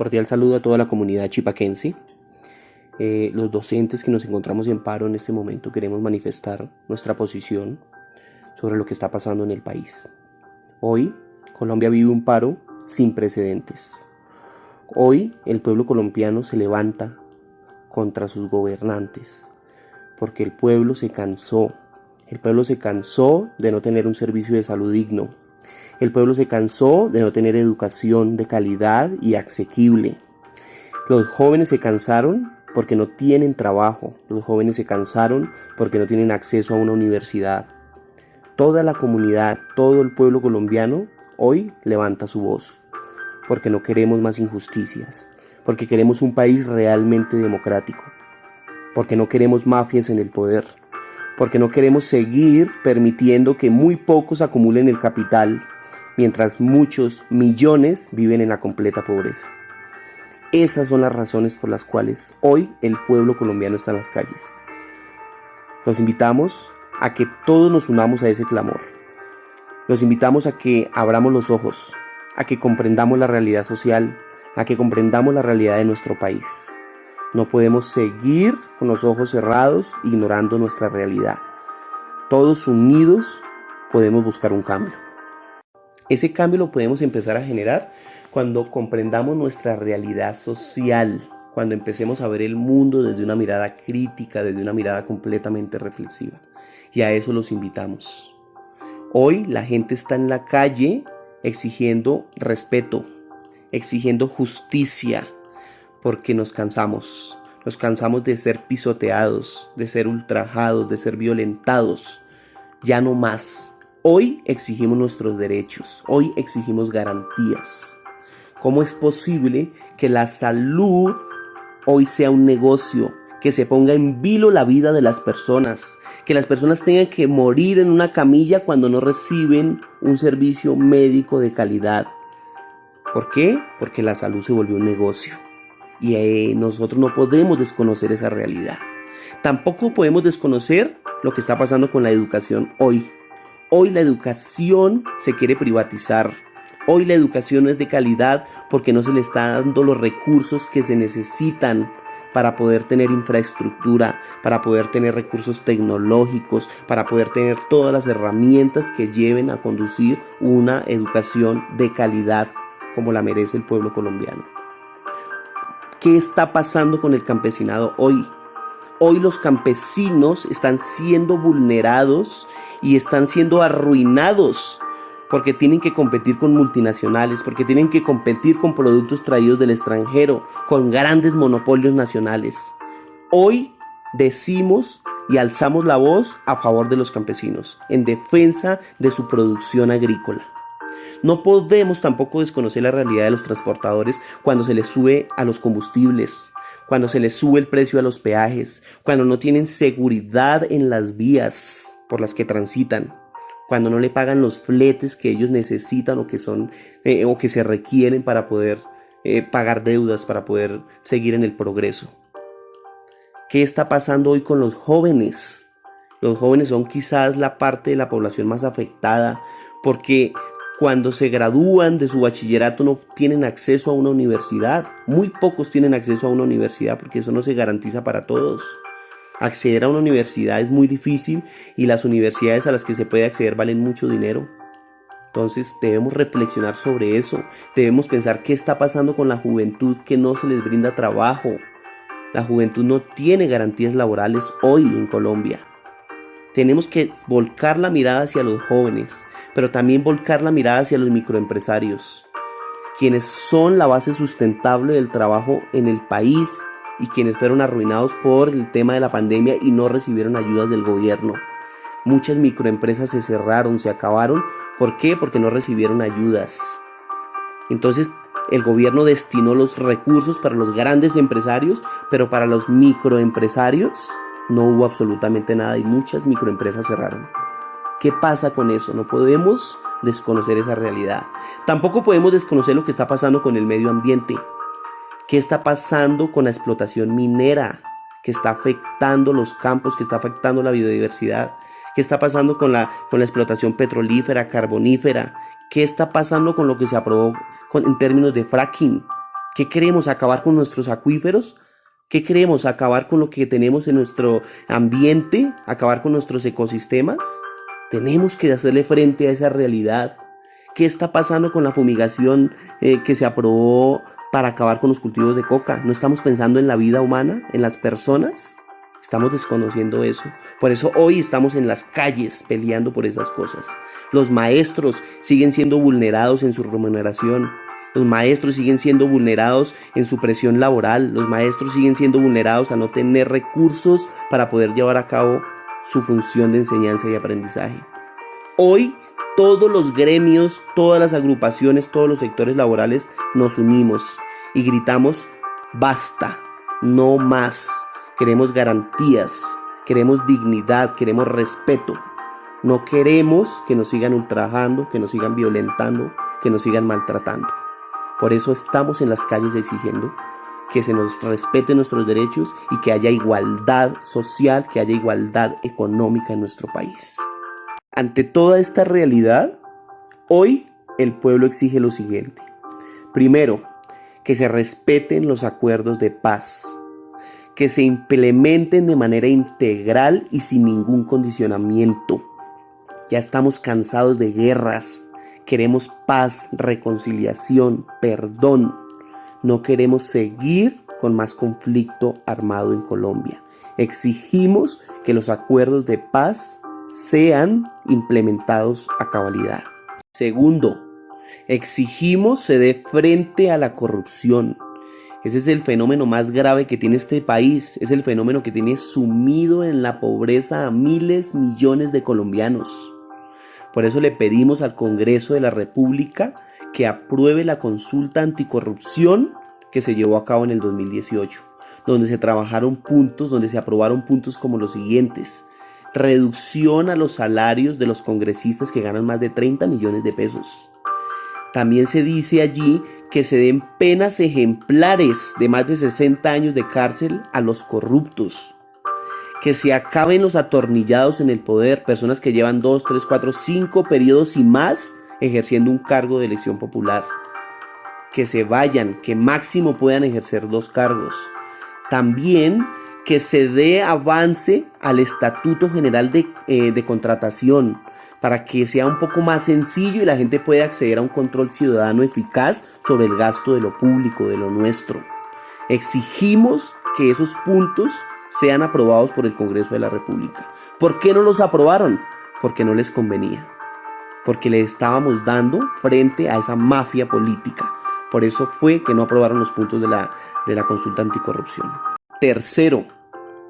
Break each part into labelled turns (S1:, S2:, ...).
S1: Cordial saludo a toda la comunidad chipaquense. Los docentes que nos encontramos en paro en este momento queremos manifestar nuestra posición sobre lo que está pasando en el país. Hoy, Colombia vive un paro sin precedentes. Hoy, el pueblo colombiano se levanta contra sus gobernantes porque el pueblo se cansó. El pueblo se cansó de no tener un servicio de salud digno. El pueblo se cansó de no tener educación de calidad y asequible. Los jóvenes se cansaron porque no tienen trabajo. Los jóvenes se cansaron porque no tienen acceso a una universidad. Toda la comunidad, todo el pueblo colombiano hoy levanta su voz porque no queremos más injusticias, porque queremos un país realmente democrático, porque no queremos mafias en el poder, porque no queremos seguir permitiendo que muy pocos acumulen el capital mientras muchos millones viven en la completa pobreza. Esas son las razones por las cuales hoy el pueblo colombiano está en las calles. Los invitamos a que todos nos unamos a ese clamor. Los invitamos a que abramos los ojos, a que comprendamos la realidad social, a que comprendamos la realidad de nuestro país. No podemos seguir con los ojos cerrados ignorando nuestra realidad. Todos unidos podemos buscar un cambio. Ese cambio lo podemos empezar a generar cuando comprendamos nuestra realidad social, cuando empecemos a ver el mundo desde una mirada crítica, desde una mirada completamente reflexiva. Y a eso los invitamos. Hoy la gente está en la calle exigiendo respeto, exigiendo justicia, porque nos cansamos. Nos cansamos de ser pisoteados, de ser ultrajados, de ser violentados. Ya no más. Hoy exigimos nuestros derechos, hoy exigimos garantías. ¿Cómo es posible que la salud hoy sea un negocio, que se ponga en vilo la vida de las personas, que las personas tengan que morir en una camilla cuando no reciben un servicio médico de calidad? ¿Por qué? Porque la salud se volvió un negocio y nosotros no podemos desconocer esa realidad. Tampoco podemos desconocer lo que está pasando con la educación hoy. Hoy la educación se quiere privatizar. Hoy la educación no es de calidad porque no se le está dando los recursos que se necesitan para poder tener infraestructura, para poder tener recursos tecnológicos, para poder tener todas las herramientas que lleven a conducir una educación de calidad como la merece el pueblo colombiano. ¿Qué está pasando con el campesinado hoy? Hoy los campesinos están siendo vulnerados y están siendo arruinados porque tienen que competir con multinacionales, porque tienen que competir con productos traídos del extranjero, con grandes monopolios nacionales. Hoy decimos y alzamos la voz a favor de los campesinos, en defensa de su producción agrícola. No podemos tampoco desconocer la realidad de los transportadores cuando se les sube a los combustibles, cuando se les sube el precio a los peajes, cuando no tienen seguridad en las vías por las que transitan, cuando no le pagan los fletes que ellos necesitan o que se requieren para poder pagar deudas, para poder seguir en el progreso. ¿Qué está pasando hoy con los jóvenes? Los jóvenes son quizás la parte de la población más afectada porque cuando se gradúan de su bachillerato no tienen acceso a una universidad. Muy pocos tienen acceso a una universidad porque eso no se garantiza para todos. Acceder a una universidad es muy difícil y las universidades a las que se puede acceder valen mucho dinero. Entonces debemos reflexionar sobre eso. Debemos pensar qué está pasando con la juventud que no se les brinda trabajo. La juventud no tiene garantías laborales hoy en Colombia. Tenemos que volcar la mirada hacia los jóvenes, pero también volcar la mirada hacia los microempresarios, quienes son la base sustentable del trabajo en el país y quienes fueron arruinados por el tema de la pandemia y no recibieron ayudas del gobierno. Muchas microempresas se cerraron, se acabaron. ¿Por qué? Porque no recibieron ayudas. Entonces el gobierno destinó los recursos para los grandes empresarios, pero para los microempresarios no hubo absolutamente nada y muchas microempresas cerraron. ¿Qué pasa con eso? No podemos desconocer esa realidad. Tampoco podemos desconocer lo que está pasando con el medio ambiente. ¿Qué está pasando con la explotación minera que está afectando los campos, que está afectando la biodiversidad? ¿Qué está pasando con la explotación petrolífera, carbonífera? ¿Qué está pasando con lo que se aprobó en términos de fracking? ¿Qué queremos? ¿Acabar con nuestros acuíferos? ¿Qué queremos? ¿Acabar con lo que tenemos en nuestro ambiente? ¿Acabar con nuestros ecosistemas? Tenemos que hacerle frente a esa realidad. ¿Qué está pasando con la fumigación que se aprobó para acabar con los cultivos de coca? ¿No estamos pensando en la vida humana, en las personas? Estamos desconociendo eso. Por eso hoy estamos en las calles peleando por esas cosas. Los maestros siguen siendo vulnerados en su remuneración. Los maestros siguen siendo vulnerados en su presión laboral. Los maestros siguen siendo vulnerados a no tener recursos para poder llevar a cabo su función de enseñanza y aprendizaje. Hoy todos los gremios, todas las agrupaciones, todos los sectores laborales nos unimos y gritamos basta, no más. Queremos garantías, queremos dignidad, queremos respeto. No queremos que nos sigan ultrajando, que nos sigan violentando, que nos sigan maltratando. Por eso estamos en las calles exigiendo que se nos respeten nuestros derechos y que haya igualdad social, que haya igualdad económica en nuestro país. Ante toda esta realidad, hoy el pueblo exige lo siguiente. Primero, que se respeten los acuerdos de paz, que se implementen de manera integral y sin ningún condicionamiento. Ya estamos cansados de guerras, queremos paz, reconciliación, perdón. No queremos seguir con más conflicto armado en Colombia. Exigimos que los acuerdos de paz sean implementados a cabalidad. Segundo, exigimos se dé frente a la corrupción. Ese es el fenómeno más grave que tiene este país. Es el fenómeno que tiene sumido en la pobreza a miles, millones de colombianos. Por eso le pedimos al Congreso de la República que apruebe la consulta anticorrupción que se llevó a cabo en el 2018, donde se trabajaron puntos, donde se aprobaron puntos como los siguientes: reducción a los salarios de los congresistas que ganan más de 30 millones de pesos. También se dice allí que se den penas ejemplares de más de 60 años de cárcel a los corruptos. Que se acaben los atornillados en el poder, personas que llevan 2, 3, 4, 5 periodos y más ejerciendo un cargo de elección popular. Que se vayan, que máximo puedan ejercer 2 cargos. También que se dé avance al Estatuto General de Contratación para que sea un poco más sencillo y la gente pueda acceder a un control ciudadano eficaz sobre el gasto de lo público, de lo nuestro. Exigimos que esos puntos sean aprobados por el Congreso de la República. ¿Por qué no los aprobaron? Porque no les convenía. Porque le estábamos dando frente a esa mafia política. Por eso fue que no aprobaron los puntos de la consulta anticorrupción. Tercero,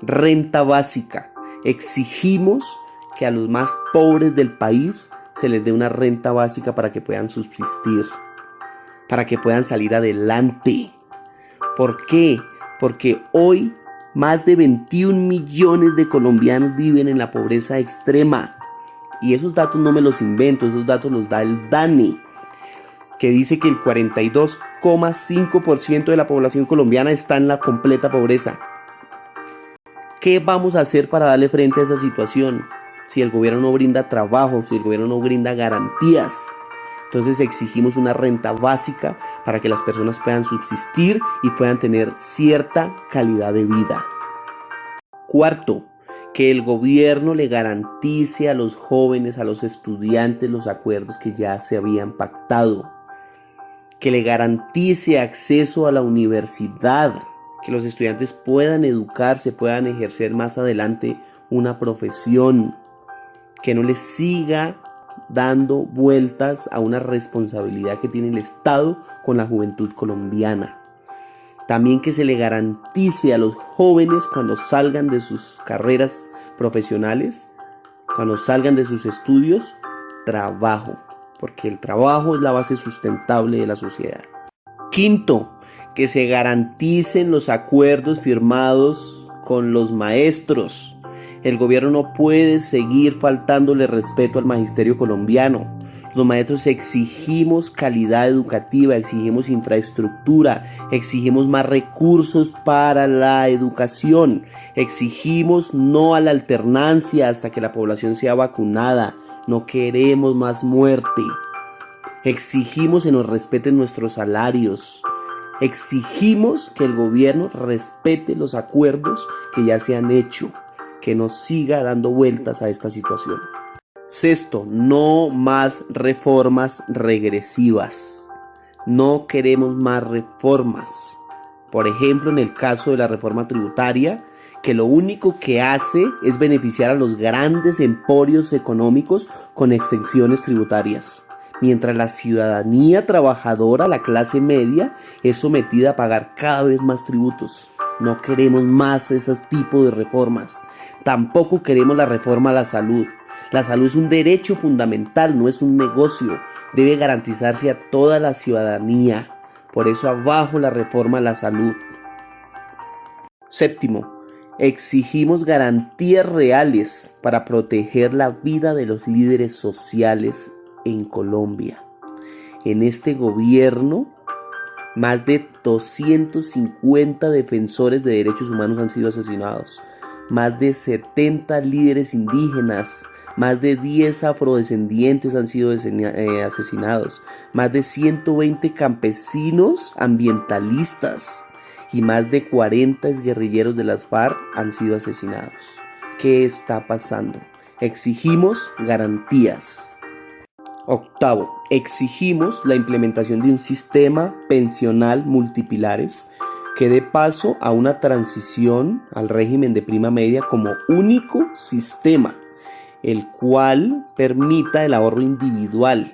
S1: renta básica. Exigimos que a los más pobres del país se les dé una renta básica para que puedan subsistir, para que puedan salir adelante. ¿Por qué? Porque hoy más de 21 millones de colombianos viven en la pobreza extrema. Y esos datos no me los invento, esos datos los da el DANE, que dice que el 42,5% de la población colombiana está en la completa pobreza. ¿Qué vamos a hacer para darle frente a esa situación? Si el gobierno no brinda trabajo, si el gobierno no brinda garantías. Entonces exigimos una renta básica para que las personas puedan subsistir y puedan tener cierta calidad de vida. Cuarto, que el gobierno le garantice a los jóvenes, a los estudiantes, los acuerdos que ya se habían pactado. Que le garantice acceso a la universidad, que los estudiantes puedan educarse, puedan ejercer más adelante una profesión. Que no les siga dando vueltas a una responsabilidad que tiene el Estado con la juventud colombiana. También que se le garantice a los jóvenes cuando salgan de sus carreras profesionales, cuando salgan de sus estudios, trabajo, porque el trabajo es la base sustentable de la sociedad. Quinto, que se garanticen los acuerdos firmados con los maestros. El gobierno no puede seguir faltándole respeto al magisterio colombiano. Los maestros exigimos calidad educativa, exigimos infraestructura, exigimos más recursos para la educación, exigimos no a la alternancia hasta que la población sea vacunada, no queremos más muerte. Exigimos que nos respeten nuestros salarios, Exigimos que el gobierno respete los acuerdos que ya se han hecho, que no siga dando vueltas a esta situación. Sexto, no más reformas regresivas. No queremos más reformas. Por ejemplo, en el caso de la reforma tributaria, que lo único que hace es beneficiar a los grandes emporios económicos con exenciones tributarias, mientras la ciudadanía trabajadora, la clase media, es sometida a pagar cada vez más tributos. No queremos más ese tipo de reformas. Tampoco queremos la reforma a la salud. La salud es un derecho fundamental, no es un negocio. Debe garantizarse a toda la ciudadanía. Por eso abajo la reforma a la salud. Séptimo, exigimos garantías reales para proteger la vida de los líderes sociales en Colombia. En este gobierno, más de 250 defensores de derechos humanos han sido asesinados. Más de 70 líderes indígenas, más de 10 afrodescendientes han sido asesinados, más de 120 campesinos ambientalistas y más de 40 exguerrilleros de las FARC han sido asesinados. ¿Qué está pasando? Exigimos garantías. Octavo, exigimos la implementación de un sistema pensional multipilares que dé paso a una transición al régimen de prima media como único sistema, el cual permita el ahorro individual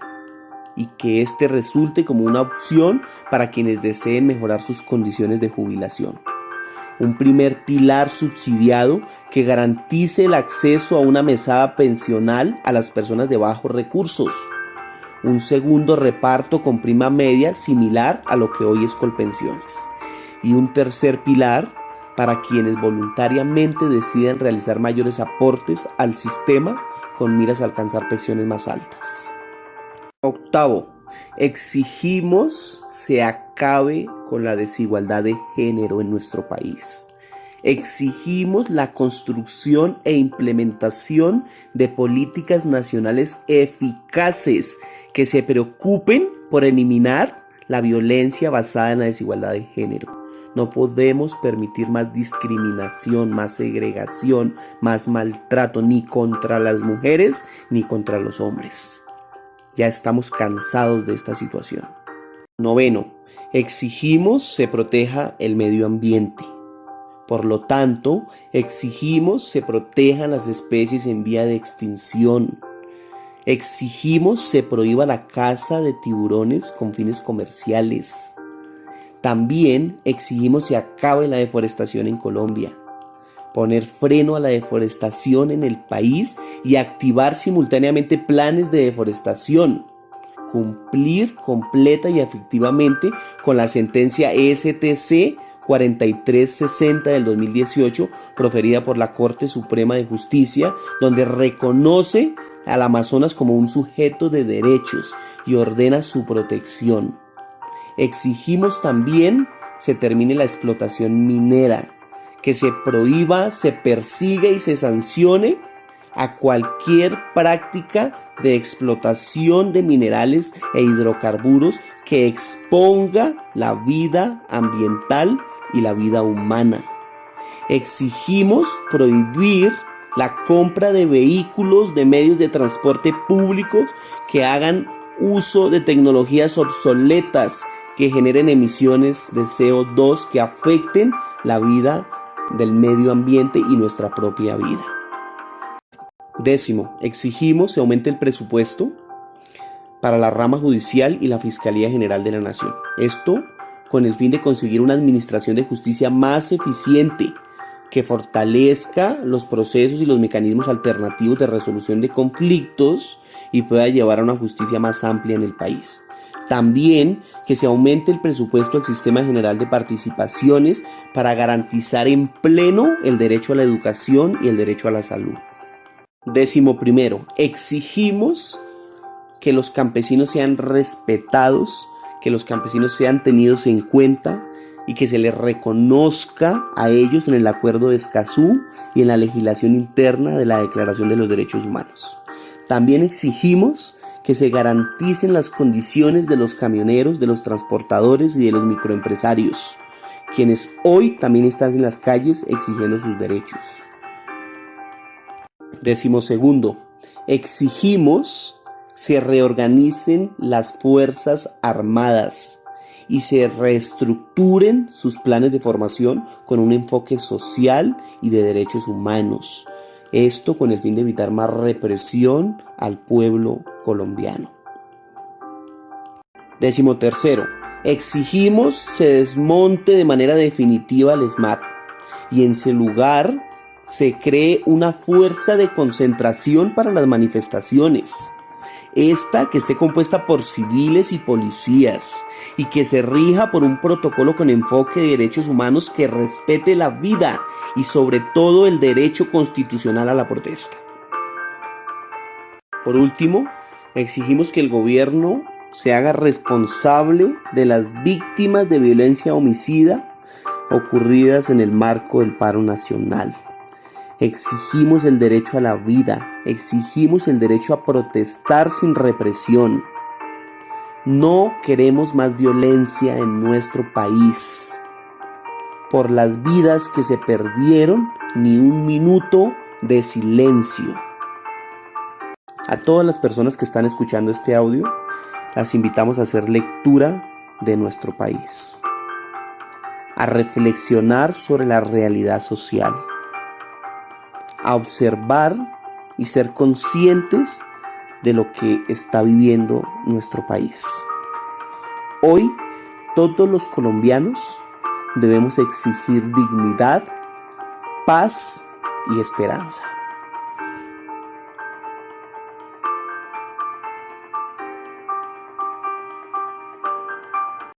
S1: y que este resulte como una opción para quienes deseen mejorar sus condiciones de jubilación. Un primer pilar subsidiado que garantice el acceso a una mesada pensional a las personas de bajos recursos. Un segundo reparto con prima media similar a lo que hoy es Colpensiones. Y un tercer pilar para quienes voluntariamente decidan realizar mayores aportes al sistema con miras a alcanzar pensiones más altas. Octavo, exigimos se acabe con la desigualdad de género en nuestro país. Exigimos la construcción e implementación de políticas nacionales eficaces que se preocupen por eliminar la violencia basada en la desigualdad de género. No podemos permitir más discriminación, más segregación, más maltrato ni contra las mujeres ni contra los hombres. Ya estamos cansados de esta situación. Noveno, exigimos se proteja el medio ambiente. Por lo tanto, exigimos se protejan las especies en vía de extinción. Exigimos se prohíba la caza de tiburones con fines comerciales. También exigimos se acabe la deforestación en Colombia, poner freno a la deforestación en el país y activar simultáneamente planes de deforestación, cumplir completa y efectivamente con la sentencia STC 4360 del 2018 proferida por la Corte Suprema de Justicia, donde reconoce al Amazonas como un sujeto de derechos y ordena su protección. Exigimos también se termine la explotación minera, que se prohíba, se persiga y se sancione a cualquier práctica de explotación de minerales e hidrocarburos que exponga la vida ambiental y la vida humana. Exigimos prohibir la compra de vehículos de medios de transporte públicos que hagan uso de tecnologías obsoletas que generen emisiones de CO2 que afecten la vida del medio ambiente y nuestra propia vida. Décimo, exigimos se aumente el presupuesto para la rama judicial y la Fiscalía General de la Nación. Esto con el fin de conseguir una administración de justicia más eficiente que fortalezca los procesos y los mecanismos alternativos de resolución de conflictos y pueda llevar a una justicia más amplia en el país. También que se aumente el presupuesto al Sistema General de Participaciones para garantizar en pleno el derecho a la educación y el derecho a la salud. Décimo primero, exigimos que los campesinos sean respetados, que los campesinos sean tenidos en cuenta y que se les reconozca a ellos en el Acuerdo de Escazú y en la legislación interna de la Declaración de los Derechos Humanos. También exigimos que se garanticen las condiciones de los camioneros, de los transportadores y de los microempresarios, quienes hoy también están en las calles exigiendo sus derechos. 12. Exigimos se reorganicen las Fuerzas Armadas y se reestructuren sus planes de formación con un enfoque social y de derechos humanos. Esto con el fin de evitar más represión al pueblo colombiano. 13. Exigimos se desmonte de manera definitiva el ESMAD y en su lugar se cree una fuerza de concentración para las manifestaciones. Esta que esté compuesta por civiles y policías y que se rija por un protocolo con enfoque de derechos humanos que respete la vida y sobre todo el derecho constitucional a la protesta. Por último, exigimos que el gobierno se haga responsable de las víctimas de violencia homicida ocurridas en el marco del paro nacional. Exigimos el derecho a la vida, exigimos el derecho a protestar sin represión. No queremos más violencia en nuestro país. Por las vidas que se perdieron, ni un minuto de silencio. A todas las personas que están escuchando este audio, las invitamos a hacer lectura de nuestro país, a reflexionar sobre la realidad social, a observar y ser conscientes de lo que está viviendo nuestro país. Hoy, todos los colombianos debemos exigir dignidad, paz y esperanza.